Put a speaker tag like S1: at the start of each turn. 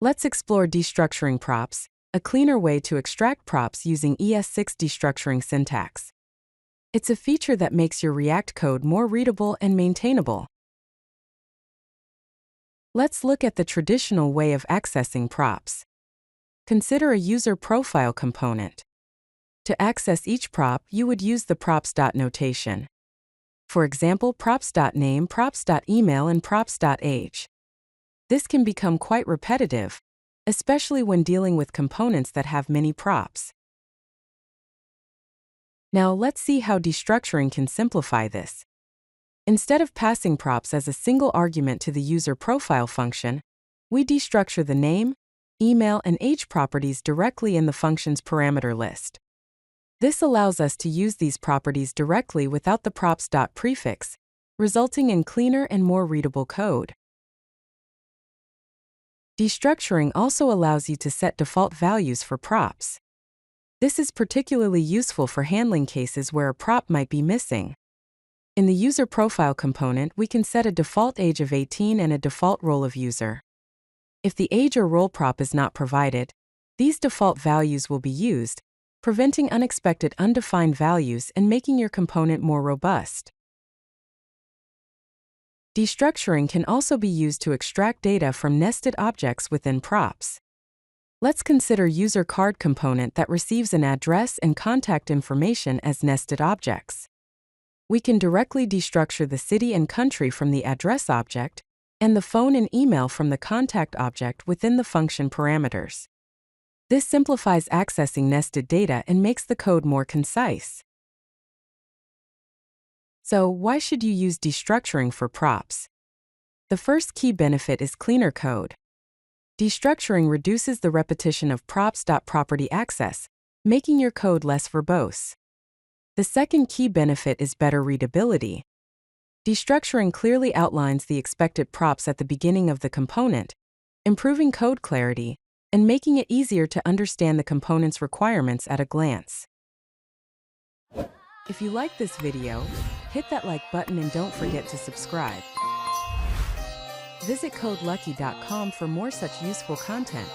S1: Let's explore destructuring props, a cleaner way to extract props using ES6 destructuring syntax. It's a feature that makes your React code more readable and maintainable. Let's look at the traditional way of accessing props. Consider a user profile component. To access each prop, you would use the props.notation. For example, props.name, props.email, and props.age. This can become quite repetitive, especially when dealing with components that have many props. Now let's see how destructuring can simplify this. Instead of passing props as a single argument to the user profile function, we destructure the name, email, and age properties directly in the function's parameter list. This allows us to use these properties directly without the props.prefix, resulting in cleaner and more readable code. Destructuring also allows you to set default values for props. This is particularly useful for handling cases where a prop might be missing. In the user profile component, we can set a default age of 18 and a default role of user. If the age or role prop is not provided, these default values will be used, preventing unexpected undefined values and making your component more robust. Destructuring can also be used to extract data from nested objects within props. Let's consider user card component that receives an address and contact information as nested objects. We can directly destructure the city and country from the address object, and the phone and email from the contact object within the function parameters. This simplifies accessing nested data and makes the code more concise. So, why should you use destructuring for props? The first key benefit is cleaner code. Destructuring reduces the repetition of props.property access, making your code less verbose. The second key benefit is better readability. Destructuring clearly outlines the expected props at the beginning of the component, improving code clarity, and making it easier to understand the component's requirements at a glance. If you like this video, hit that like button and don't forget to subscribe. Visit CodeLucky.com for more such useful content.